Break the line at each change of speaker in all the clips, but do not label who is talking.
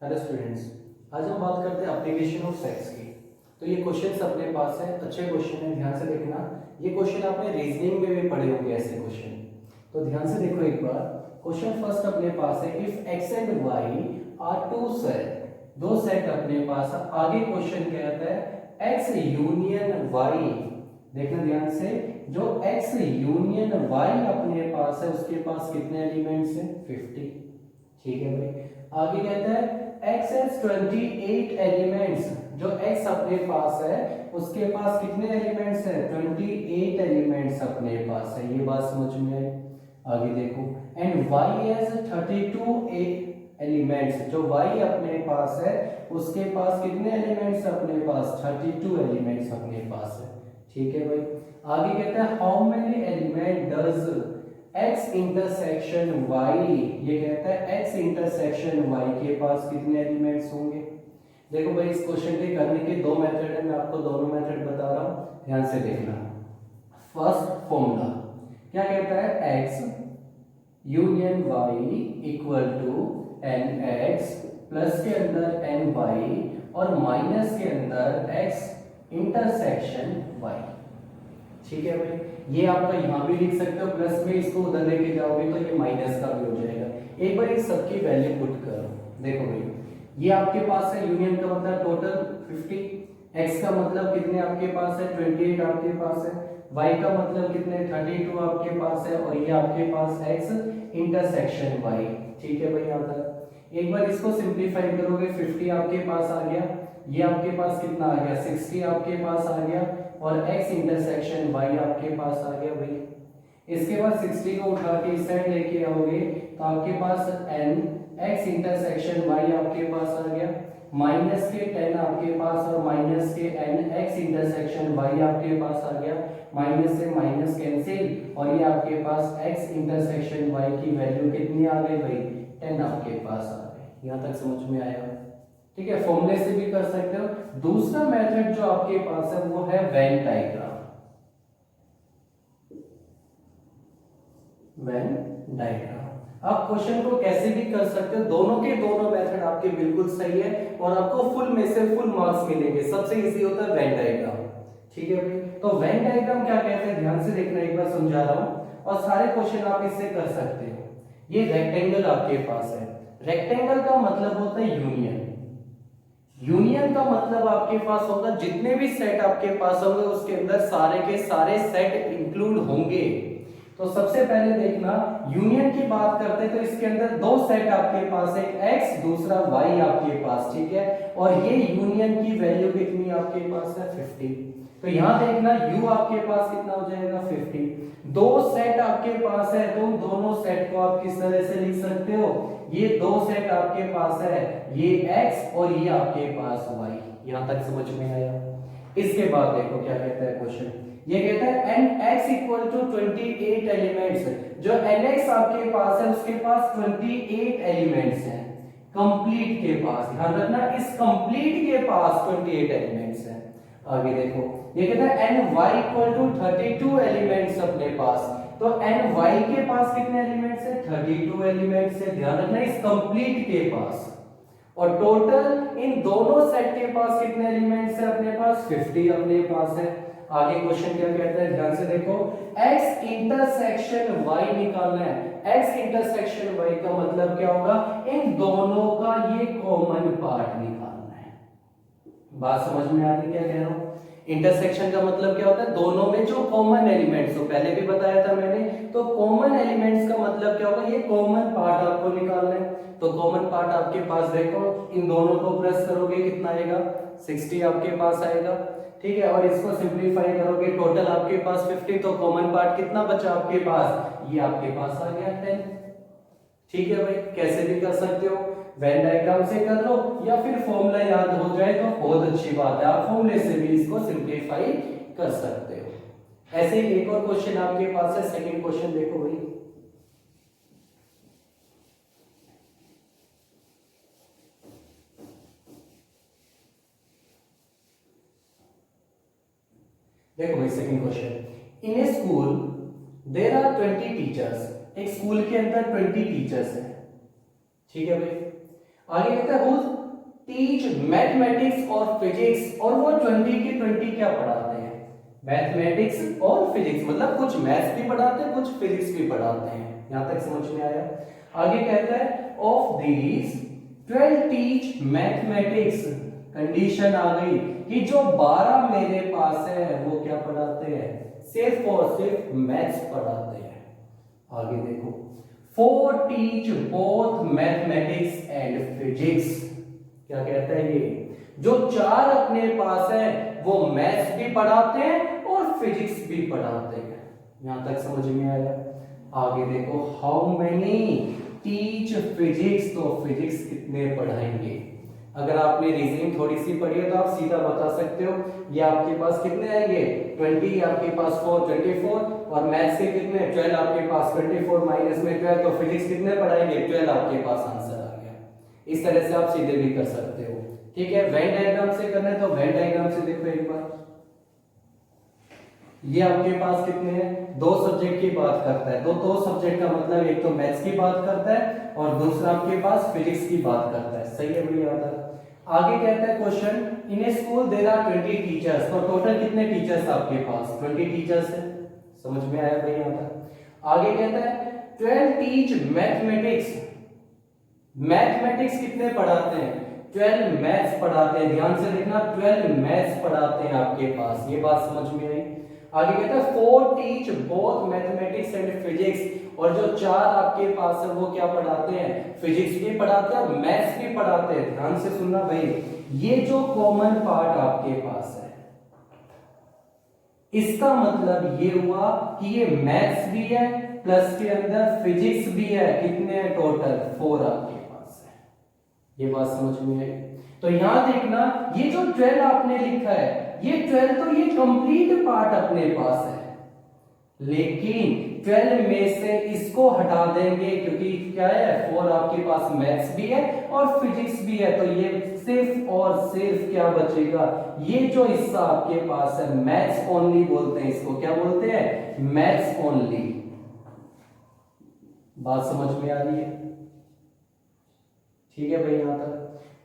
Hello students, आज हम बात करते हैं एप्लीकेशन ऑफ सेक्स की। तो ये क्वेश्चंस अपने पास है, अच्छे क्वेश्चन है, ध्यान से देखना। ये क्वेश्चन आपने रीजनिंग में भी पढ़े होंगे ऐसे क्वेश्चन। तो ध्यान से देखो एक बार। क्वेश्चन फर्स्ट अपने पास है, if X and Y are two set, दो सेट अपने पास है। आगे क्वेश्चन कहता है एक्स यूनियन वाई। देखना ध्यान से, जो एक्स यूनियन वाई अपने पास है उसके पास कितने एलिमेंट्स हैं? 50। ठीक है भाई। आगे कहता है x has 28 एलिमेंट्स। जो x अपने पास है उसके पास कितने एलिमेंट्स है? 28 एलिमेंट्स अपने पास है। ये बात समझ में आई? आगे देखो, एंड y has 32 एलिमेंट्स। जो y अपने पास है उसके पास कितने एलिमेंट्स अपने पास? 32 एलिमेंट्स अपने पास है। ठीक है भाई। आगे कहता है how many element does x intersection y। ये कहता है x इंटरसेक्शन y के पास कितने एलिमेंट्स होंगे। देखो भाई, इस क्वेश्चन के करने के दो मेथड है, मैं आपको दोनों मेथड बता रहा हूं, ध्यान से देखना। फर्स्ट फॉर्मूला क्या कहता है? x union y equal to N X plus के अंदर एन वाई और माइनस के अंदर x इंटरसेक्शन y। ठीक है भाई। ये आपका यहां भी लिख सकते हो, प्लस में इसको उधर लेके जाओगे तो ये माइनस का भी हो जाएगा। एक बार इस सबकी वैल्यू पुट करो। देखो भाई, ये आपके पास है यूनियन का मतलब टोटल 50, x का मतलब कितने आपके पास है? 28 आपके पास है, y का मतलब कितने? 32 आपके पास है, और ये आपके पास x इंटरसेक्शन y। ठीक है भाई। यहां तक एक बार इसको सिंपलीफाई करोगे, 50 आपके पास आ गया, ये आपके पास कितना आ गया? 60 आपके पास आ गया, और x इंटरसेक्शन y आपके पास आ गया भाई। इसके बाद 60 को उठा के इस साइड लेके आओगे तो आपके पास n x इंटरसेक्शन y आपके पास आ गया, माइनस के 10 आपके पास और माइनस के n x इंटरसेक्शन y आपके पास आ गया, माइनस से माइनस कैंसिल, और ये आपके पास x इंटरसेक्शन y की वैल्यू कितनी आ गई भाई? 10 आपके पास आ गई। यहां तक समझ में आया? ठीक है, फॉर्मूले से भी कर सकते हो। दूसरा मेथड जो आपके पास है वो है वेन डायग्राम। वेन डायग्राम आप क्वेश्चन को कैसे भी कर सकते हो, दोनों के दोनों मेथड आपके बिल्कुल सही है और आपको फुल में से फुल मार्क्स मिलेंगे। सबसे इजी होता है वेन डायग्राम। ठीक है भाई। तो वेन डायग्राम क्या कहते हैं, ध्यान से देखना, एक बार समझा रहा हूं और सारे क्वेश्चन आप इससे कर सकते हो। ये रेक्टेंगल आपके पास है, रेक्टेंगल का मतलब होता है यूनियन। यूनियन का मतलब आपके पास होगा जितने भी सेट आपके पास होंगे उसके अंदर सारे के सारे सेट इंक्लूड होंगे। तो सबसे पहले देखना, यूनियन की बात करते हैं तो इसके अंदर दो सेट आपके पास है, x दूसरा y आपके पास। ठीक है, और ये यूनियन की वैल्यू कितनी आपके पास है? 50। तो यहां देखना u आपके पास कितना हो जाएगा? 50। दो सेट आपके पास है तो दोनों सेट को आप किस तरह से लिख सकते हो? ये दो सेट आपके पास है, ये x और ये आपके पास y। यहां तक समझ में आया? इसके बाद देखो क्या कहता है क्वेश्चन। ये कहता है N X equal to 28 elements. जो एन एक्स आपके पास है उसके पास 28 एलिमेंट्स हैं, कंप्लीट के पास। ध्यान रखना, इस कंप्लीट के पास 28 एलिमेंट्स हैं। आगे देखो, ये कहता है N Y equal to 32 elements अपने पास। तो एन वाई के पास कितने एलिमेंट्स है? 32 एलिमेंट्स है। ध्यान रखना, इस कंप्लीट के पास। और टोटल इन दोनों सेट के पास कितने एलिमेंट्स है अपने पास? 50 अपने पास है। आगे क्वेश्चन क्या कहता है, ध्यान से देखो, x इंटरसेक्शन y निकालना है। x इंटरसेक्शन y का मतलब क्या होगा? इन दोनों का ये कॉमन पार्ट निकालना है। बात समझ में आ रही क्या कह रहा हूं? इंटरसेक्शन का मतलब क्या होता है? दोनों में जो कॉमन एलिमेंट्स हो, पहले भी बताया था मैंने। तो कॉमन एलिमेंट्स का मतलब क्या होगा? ये कॉमन पार्ट आपको निकालना है। तो कॉमन पार्ट आपके पास देखो, इन दोनों को प्लस करोगे कितना आएगा? 60 आपके पास आएगा। ठीक है, और इसको सिंपलीफाई करोगे, टोटल आपके पास 50, तो कॉमन पार्ट कितना बचा आपके पास? ये आपके पास आ गया 10। ठीक है भाई, कैसे भी कर सकते हो, वेन डायग्राम से कर लो या फिर फॉर्मूला याद हो जाए तो बहुत अच्छी बात है, आप फॉर्मूले से भी इसको सिंपलीफाई कर सकते हो। ऐसे ही एक और क्वेश्चन आपके पास है, सेकंड क्वेश्चन देखो भाई। देखो भाई, second question, in a school there are 20 teachers. एक स्कूल के अंदर 20 टीचर्स हैं। ठीक है भाई। आगे कहता है who teach मैथमेटिक्स और फिजिक्स, और वो 20 की 20 क्या पढ़ाते हैं, मैथमेटिक्स और फिजिक्स, मतलब कुछ मैथ्स भी पढ़ाते हैं कुछ फिजिक्स भी पढ़ाते हैं। यहां तक समझ में आया। आगे कहता है of these 12 teach mathematics, condition आ गई कि जो 12 मेरे पास है वो क्या पढ़ाते हैं, सिर्फ और सिर्फ मैथ्स पढ़ाते हैं। आगे देखो 4 teach both mathematics and physics, क्या कहता है ये, जो 4 अपने पास है वो मैथ्स भी पढ़ाते हैं और फिजिक्स भी पढ़ाते हैं। यहां तक समझ में आया। आगे देखो हाउ मेनी टीच फिजिक्स, तो फिजिक्स कितने पढ़ाएंगे। अगर आपने रीजनिंग थोड़ी सी पढ़ी है तो आप सीधा बता सकते हो, ये आपके पास कितने आएंगे 20, आपके पास 4 24, और मैथ्स के कितने 12 आपके पास, 24 माइनस में 12, तो फिजिक्स कितने पढ़ाएंगे 12, आपके पास आंसर आ गया। इस तरह से आप सीधे भी कर सकते हो। ठीक है, वेन डायग्राम से करना है तो वेन डायग्राम से देखो एक बार। ये आपके पास कितने हैं, 2 सब्जेक्ट की बात करता है, दो सब्जेक्ट का मतलब एक तो मैथ्स की बात करता है और दूसरा आपके पास फिजिक्स की बात करता है। सही है भैया। आगे कहता है question in a school there are 20 teachers, तो टोटल कितने टीचर्स आपके पास 20 टीचर्स है। समझ में आया भैया। आगे कहता है 12 टीच मैथमेटिक्स, मैथमेटिक्स कितने पढ़ाते हैं 12 मैथ्स पढ़ाते हैं। ध्यान से देखना 12 मैथ्स पढ़ाते हैं आपके पास, ये बात समझ में आई। आगे कहता है 4 teach both mathematics and physics, और जो 4 आपके पास है वो क्या पढ़ाते हैं, फिजिक्स भी पढ़ाते हैं और मैथ्स भी पढ़ाते हैं। ध्यान से सुनना भाई, ये जो कॉमन पार्ट आपके पास है इसका मतलब ये हुआ कि ये मैथ्स भी है प्लस के अंदर फिजिक्स भी है। कितने हैं टोटल 4 आपके पास है। ये बात समझ में आई। तो यहां देखना ये जो 12 आपने लिखा है ये 12 तो ये कंप्लीट पार्ट अपने पास है, लेकिन 12 में से इसको हटा देंगे क्योंकि क्या है 4 आपके पास मैथ्स भी है और फिजिक्स भी है, तो ये सिर्फ और सिर्फ क्या बचेगा, ये जो हिस्सा आपके पास है मैथ्स ओनली बोलते हैं इसको। क्या बोलते हैं, मैथ्स ओनली। बात समझ में आ रही है। ठीक है भाई यहां तक।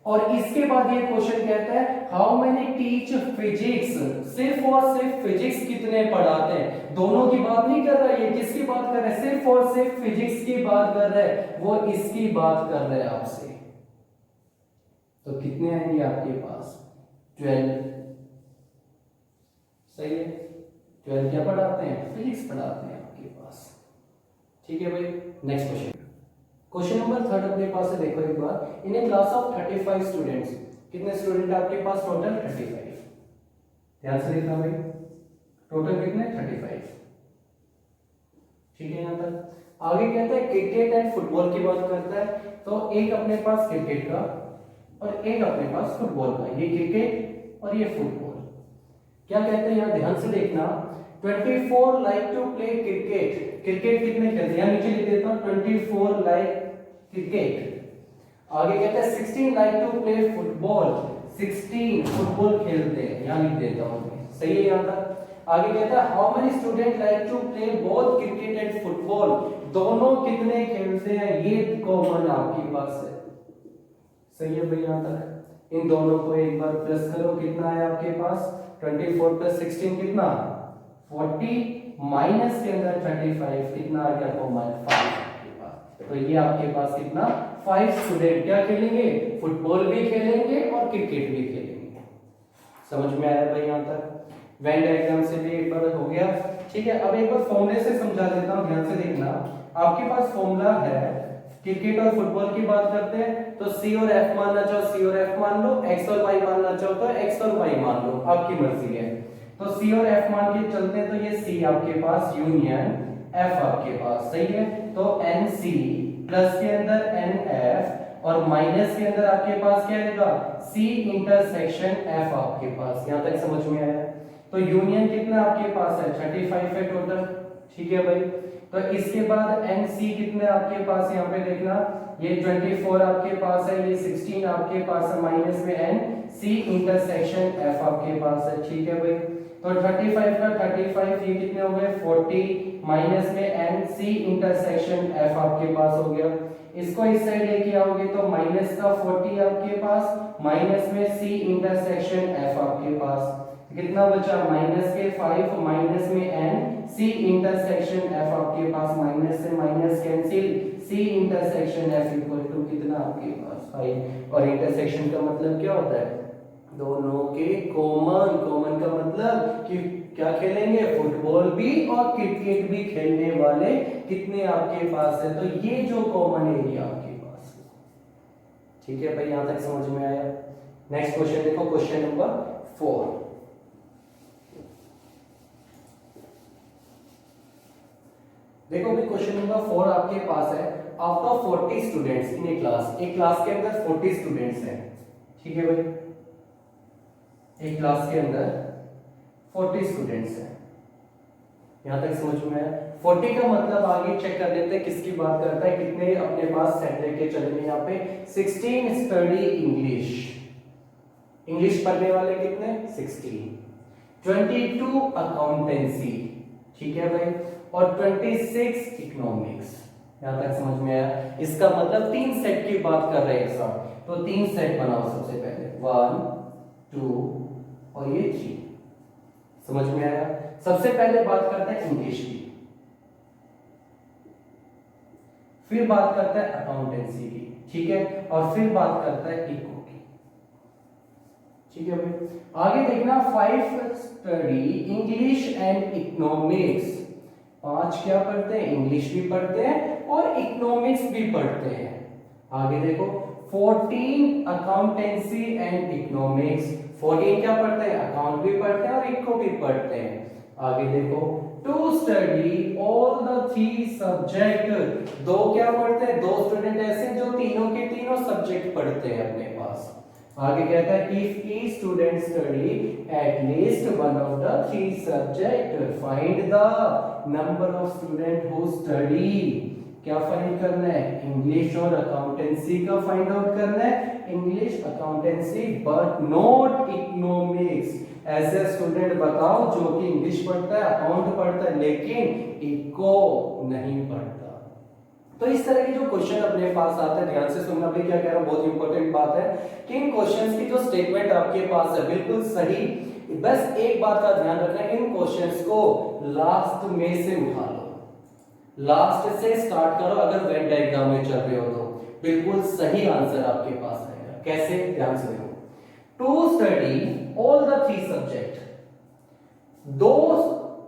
और इसके बाद ये क्वेश्चन कहता है हाउ मेनी टीच फिजिक्स, सिर्फ और सिर्फ फिजिक्स कितने पढ़ाते हैं। दोनों की बात नहीं कर रहा है, ये किसकी बात कर रहा है, सिर्फ और सिर्फ फिजिक्स की बात कर रहा है, वो इसकी बात कर रहे हैं आपसे। तो कितने आएंगे आपके पास 12। सही है, 12 क्या पढ़ाते हैं, फिजिक्स पढ़ाते हैं आपके पास। ठीक है भाई। नेक्स्ट क्वेश्चन, क्वेश्चन नंबर 3 अपने पास है। देखो एक बार, इन ए क्लास ऑफ 35 स्टूडेंट्स, कितने स्टूडेंट आपके पास टोटल 35। ध्यान से देखना भाई, टोटल कितने 35। ठीक है यहां तक। आगे कहता है क्रिकेट एंड फुटबॉल की बात करता है, तो एक अपने पास क्रिकेट का और एक अपने पास फुटबॉल का, ये क्रिकेट और ये फुटबॉल। क्या कहते हैं यहां ध्यान से देखना, 24 like to play cricket, cricket कितने खेलते हैं, नीचे लिख देता हूं 24 लाइक क्रिकेट। आगे कहते हैं 16 like to play football, 16 football खेलते हैं, यहां लिख देता हूं। सही है यहां तक। आगे कहता है how many student like to play both cricket and football, दोनों कितने खेलते हैं, ये कॉमन आपके पास है। सही है भाई यहां तक। इन दोनों को एक बार प्लस करो, कितना है आपके पास 24 प्लस 16 कितना 40, माइनस के अंदर 35 कितना आ गया कॉमन 5 आपके पास। तो ये आपके पास कितना 5 स्टूडेंट क्या खेलेंगे, फुटबॉल भी खेलेंगे और क्रिकेट भी खेलेंगे। समझ में आया भाई यहां तक। वेन डायग्राम से भी एक बार हो गया। ठीक है, अब एक बार फॉर्मूले से समझा देता हूं, ध्यान से देखना। आपके पास फॉर्मूला है, क्रिकेट और फुटबॉल की बात करते हैं तो सी और एफ मानना चाहो सी और एफ मान लो, एक्स और वाई मानना चाहो तो एक्स और वाई मान लो, आपकी मर्जी है। तो सी और एफ मान के चलते हैं, तो ये सी आपके पास यूनियन एफ आपके पास। सही है, तो एन सी प्लस के अंदर एन एफ और माइनस के अंदर आपके पास क्या आएगा सी इंटरसेक्शन एफ आपके पास। यहां तक समझ में आया। तो यूनियन कितना आपके पास है 35 है टोटल। ठीक है भाई। तो इसके बाद एन सी कितने आपके पास, यहाँ पे देखना ये 24 आपके पास है, ये 16 आपके पास है, माइनस में एन सी इंटरसेक्शन एफ आपके पास है। ठीक है भाई। तो 35 का 35 ये कितने हो गए 40 माइनस में एन सी इंटरसेक्शन एफ आपके पास हो गया। इसको इस साइड लेके आओगे तो माइनस का 40 आपके पास माइनस में सी इंटरसेक्शन एफ आपके पास कितना बचा माइनस के 5 माइनस में एन सी इंटरसेक्शन एफ आपके पास माइनस से minus cancel C intersection F equal to कितना आपके पास 5 और इंटरसेक्शन का मतलब क्या होता है दोनों के कॉमन। कॉमन का मतलब कि क्या खेलेंगे फुटबॉल भी और क्रिकेट भी खेलने वाले कितने आपके पास है तो ये जो कॉमन एरिया आपके पास है। ठीक है भाई यहां तक समझ में आया। नेक्स्ट क्वेश्चन देखो क्वेश्चन नंबर 4। देखो भाई क्वेश्चन नंबर 4 आपके पास है out of 40 students in A class. एक क्लास के अंदर 40 स्टूडेंट्स हैं। ठीक है भाई एक क्लास के अंदर 40 स्टूडेंट्स हैं। यहां तक समझ में आया। 40 का मतलब आगे चेक कर लेते हैं किसकी बात करता है कितने अपने पास सेट लेके चलेंगे यहाँ पे 16 स्टडी इंग्लिश। इंग्लिश पढ़ने वाले कितने 16 22 अकाउंटेंसी। ठीक है भाई और 26 इकोनॉमिक्स। यहां तक समझ में आया। इसका मतलब 3 सेट की बात कर रहे हैं एक साथ तो 3 सेट बनाओ सबसे पहले 1 2 और ये 3। समझ में आया। सबसे पहले बात करते हैं इंग्लिश की फिर बात करता है अकाउंटेंसी की। ठीक है और फिर बात करता है इको की। ठीक है भाई आगे देखना 5 स्टडी इंग्लिश एंड इकोनॉमिक्स। 5 क्या पढ़ते हैं इंग्लिश भी पढ़ते हैं और इकोनॉमिक्स भी पढ़ते हैं। आगे देखो 14 अकाउंटेंसी एंड इकोनॉमिक्स। 14 क्या पढ़ते हैं अकाउंट भी पढ़ते हैं और इको भी पढ़ते हैं। आगे देखो to study all the 3 subject. 2 क्या पढ़ते हैं 2 स्टूडेंट ऐसे जो तीनों के तीनों सब्जेक्ट पढ़ते हैं अपने पास। आगे कहता है if E student study at least one of the 3 subject find the number of student who study. क्या फाइंड करना है इंग्लिश और अकाउंटेंसी का फाइंड आउट करना है English accountancy but not economics. ऐसे स्टूडेंट बताओ जो कि इंग्लिश पढ़ता है अकाउंट पढ़ता है लेकिन इको नहीं पढ़ता। तो इस तरह के जो क्वेश्चन अपने पास आते हैं ध्यान से सुनना भी क्या कह रहा हूं बहुत इंपॉर्टेंट बात है कि इन क्वेश्चंस की जो स्टेटमेंट आपके पास है बिल्कुल सही। बस एक बात का ध्यान रखना इन क्वेश्चंस को लास्ट में से उठा लो लास्ट से स्टार्ट करो। अगर वेन डायग्राम में चल रहे हो तो बिल्कुल सही आंसर आपके पास आएगा। कैसे ध्यान से देखो to study all the 3 subject. 2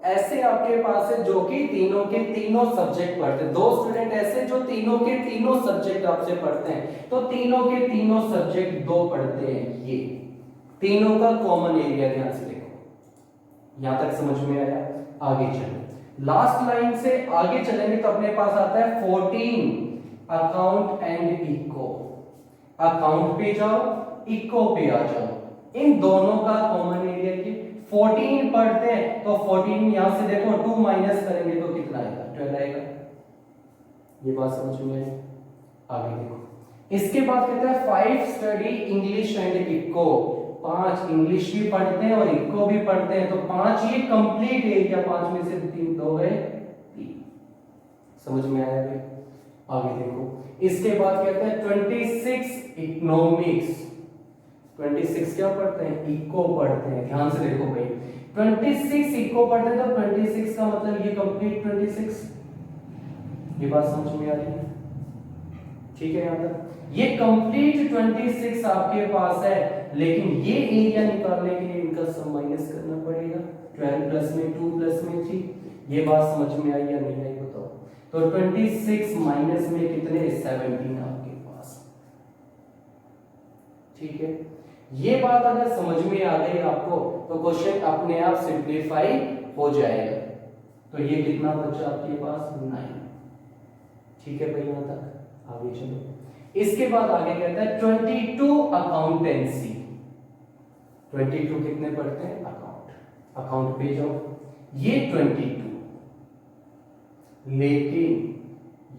ऐसे आपके पास है जो कि तीनों के तीनों सब्जेक्ट पढ़ते हैं। 2 स्टूडेंट ऐसे जो तीनों के तीनों सब्जेक्ट आपसे पढ़ते हैं तो तीनों के तीनों सब्जेक्ट 2 पढ़ते हैं। ये तीनों का कॉमन एरिया ध्यान से देखो। यहां तक समझ में आया। आगे चलो लास्ट लाइन से आगे चलेंगे तो अपने पास आता है 14 अकाउंट एंड इको। अकाउंट पे जाओ इको पे आ जाओ। इन दोनों का कॉमन एरिया की 14 पढ़ते हैं तो 14 यहां से देखो 2 माइनस करेंगे तो कितना आएगा 12 आएगा। ये बात समझ में आई। आगे देखो इसके बाद कहता है 5 study English and eco. 5 English भी पढ़ते हैं और इको भी पढ़ते हैं तो 5 ये कंप्लीट एरिया 5 में से 3 2 गए 3। समझ में आया भाई। आगे देखो इसके बाद कहता है 26 इकोनॉमिक्स। 26 क्या पढ़ते हैं इको पढ़ते हैं। ध्यान से देखो भाई 26 इको पढ़ते हैं तो 26 का मतलब ये कंप्लीट 26। ये बात समझ में आ रही है। ठीक है यहां तक ये कंप्लीट 26 आपके पास है लेकिन ये एरिया निकालने के लिए इनका सम माइनस करना पड़ेगा 12 प्लस में 2 प्लस में 3। ये बात समझ में आई या नहीं आई बताओ। तो 26 माइनस में कितने 17 आपके पास। ठीक है ये बात अगर समझ में आ गई आपको तो क्वेश्चन अपने आप सिंप्लीफाई हो जाएगा। तो ये कितना बचा आपके पास 9। ठीक है भाई यहां तक आगे चलो। इसके बाद आगे कहता है 22 अकाउंटेंसी। 22 कितने पढ़ते हैं अकाउंट। अकाउंट पे जाओ ये 22 लेकिन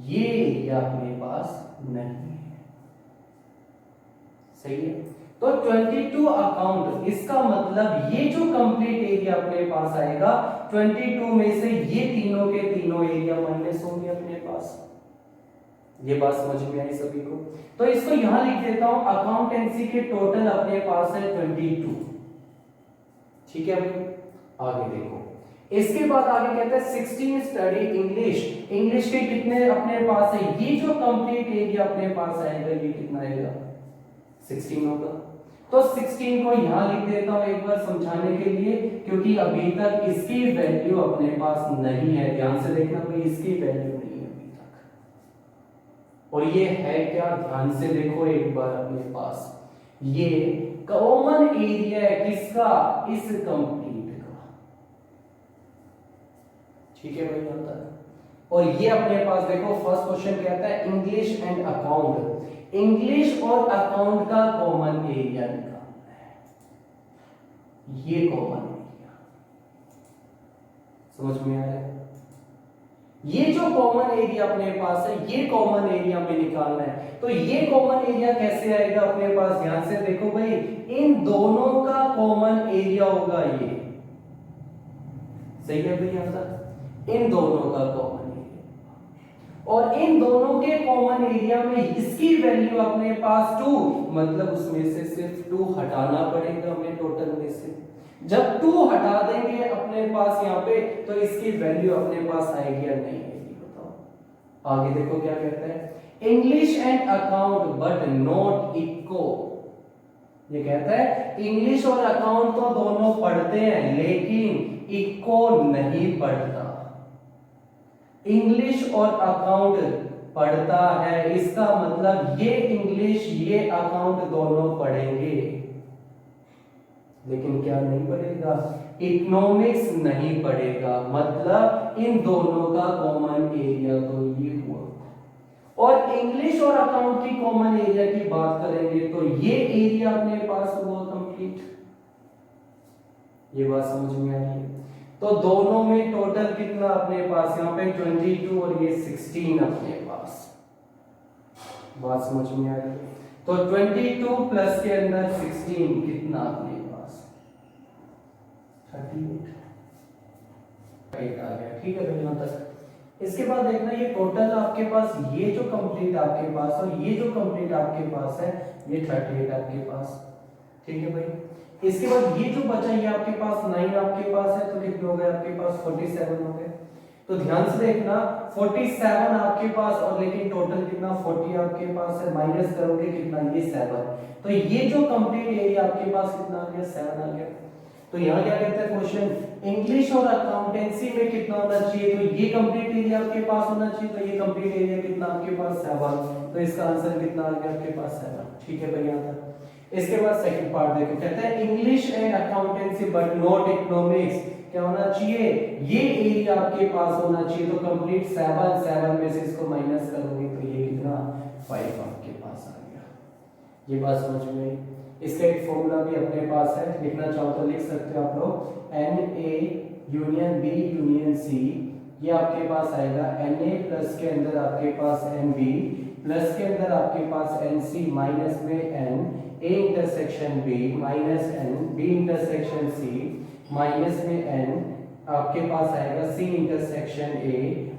ये एरिया अपने पास नहीं है। सही है तो 22 अकाउंट, इसका मतलब ये जो कंप्लीट एरिया अपने पास आएगा 22 में से ये तीनों के तीनों एरिया माइनस होंगे अपने पास। ये बात समझ में आई सभी को? तो इसको यहां लिख देता हूं, अकाउंटेंसी के टोटल अपने पास है 22। ठीक है भाई, आगे देखो। इसके बाद आगे कहता है 16 स्टडी इंग्लिश। इंग्लिश के कितने अपने पास है? ये जो कंप्लीट एरिया अपने पास आएगा ये कितना आएगा? 16 होगा। तो 16 को यहां लिख देता हूं एक बार समझाने के लिए, क्योंकि अभी तक इसकी वैल्यू अपने पास नहीं है। ध्यान से देखना भाई, इसकी वैल्यू नहीं है अभी तक। और ये है क्या? ध्यान से देखो एक बार अपने पास, ये कॉमन एरिया है किसका? इस कंप्लीट का। ठीक है भाई, यहां तक। और ये अपने पास देखो, फर्स्ट क्वेश्चन कहता है इंग्लिश एंड अकाउंट। इंग्लिश और अकाउंट का कॉमन एरिया निकालना है। ये कॉमन एरिया समझ में आया? ये जो कॉमन एरिया अपने पास है, ये कॉमन एरिया में निकालना है। तो ये कॉमन एरिया कैसे आएगा अपने पास? ध्यान से देखो भाई, इन दोनों का कॉमन एरिया होगा ये। सही है भाई? यहां तक इन दोनों का कॉमन एरिया, और इन दोनों के कॉमन एरिया में इसकी वैल्यू अपने पास 2, मतलब उसमें से सिर्फ 2 हटाना पड़ेगा हमें टोटल में से। जब 2 हटा देंगे अपने पास यहाँ पे, तो इसकी वैल्यू अपने पास आएगी या नहीं आएगी? बताओ। आगे देखो क्या कहता है, English and account but not इक्को। ये कहता है इंग्लिश और अकाउंट तो दोनों पढ़ते हैं, लेकिन इक्को नहीं पढ़ता। इंग्लिश और अकाउंट पढ़ता है, इसका मतलब ये इंग्लिश ये अकाउंट दोनों पढ़ेंगे, लेकिन क्या नहीं पढ़ेगा? इकोनॉमिक्स नहीं पढ़ेगा। मतलब इन दोनों का कॉमन एरिया तो ये हुआ। और इंग्लिश और अकाउंट की कॉमन एरिया की बात करेंगे तो ये एरिया अपने पास हुआ कंप्लीट। ये बात समझ में आ रही है? तो दोनों में टोटल कितना अपने पास? यहाँ पे 22 और ये 16 अपने पास। बात समझ में आ रही है? तो 22 प्लस के अंदर 16 कितना अपने पास? 38 आ गया। ठीक है भाई, यहाँ तक। इसके बाद देखना, ये टोटल आपके पास, ये जो कंप्लीट आपके पास और ये जो कंप्लीट आपके पास है, ये 38 आपके पास। ठीक है भाई। इसके बाद ये जो बचा ये आपके पास 9 आपके पास है, तो कितने हो गए आपके पास? 47 हो गए। तो ध्यान से देखना, 47 आपके पास, और लेकिन टोटल कितना? 40 आपके पास है। माइनस करोगे कितना? ये 7। तो ये जो कंप्लीट एरिया आपके पास कितना आ गया? 7 आ गया। तो यहाँ क्या कहता है क्वेश्चन, इंग्लिश और अकाउंटेंसी में कितना होना चाहिए? तो ये कंप्लीट एरिया आपके पास होना चाहिए। तो ये कंप्लीट एरिया कितना आपके पास? 7। तो इसका आंसर कितना आ गया आपके पास? 7। ठीक है भाई, यहाँ तक। इसके बाद सेकंड पार्ट देखो, कहता है English and accountancy but not economics. क्या होना चाहिए? ये एरिया आपके पास होना चाहिए। तो कंप्लीट 7 में से इसको माइनस करोगे तो ये कितना? 5 आपके पास आ गया। ये बात समझ में आई? इसका एक फॉर्मूला भी अपने पास है, लिखना चाहो तो लिख सकते हो आप लोग। Na union B union C, ये आपके पास आएगा Na प्लस के अंदर आपके पास NB प्लस के अंदर आपके पास NC माइनस में N, A intersection B minus N, B intersection C minus में N, आपके पास आएगा C इंटरसेक्शन A,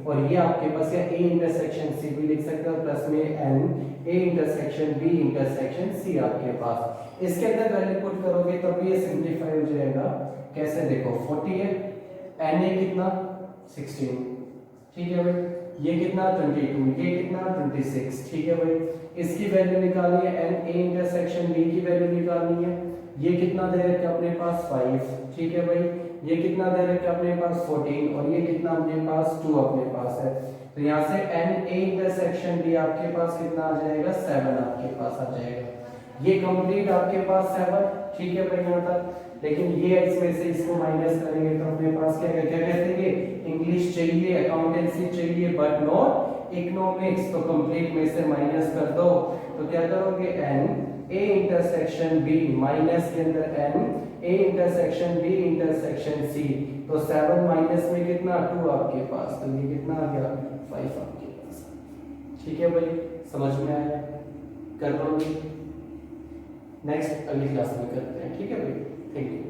और ये आपके पास या A इंटरसेक्शन C भी लिख सकते हो, प्लस में N, A intersection B intersection C आपके पास। इसके अंदर वैल्यू पुट करोगे तब तो ये सिंपलीफाई हो जाएगा। कैसे? देखो 40 है, Na कितना? 16। ठीक है भाई। ये कितना? 22। ये कितना? 26। ठीक है भाई। इसकी वैल्यू निकालनी है, Na इंटरसेक्शन B की वैल्यू निकालनी है। ये कितना दे रखा है अपने पास? 5। ठीक है भाई। ये कितना दे रखा है अपने पास? 14, और ये कितना अपने पास? 2 अपने पास है। तो यहाँ से Na इंटरसेक्शन B आपके पास कितना आ जाएगा? 7 आपके पास आ जाएगा। ये कंप्लीट आपके पास 7। ठीक है भाई, यहाँ तक। लेकिन ये इसमें से इसको माइनस करेंगे तो अपने पास क्या कहते हैं? इंग्लिश चाहिए, अकाउंटेंसी चाहिए बट नॉट इकोनॉमिक्स। तो कंप्लीट में से माइनस कर दो, तो क्या करोगे? A इंटरसेक्शन B माइनस के अंदर N, A intersection B intersection C। तो 7 माइनस में कितना? 2 आपके पास। तो ये कितना आ गया? 5 आपके पास। ठीक है भाई, समझ में आया? कर लोगे? नेक्स्ट अगली क्लास में करते हैं, ठीक है भाई, थैंक यू।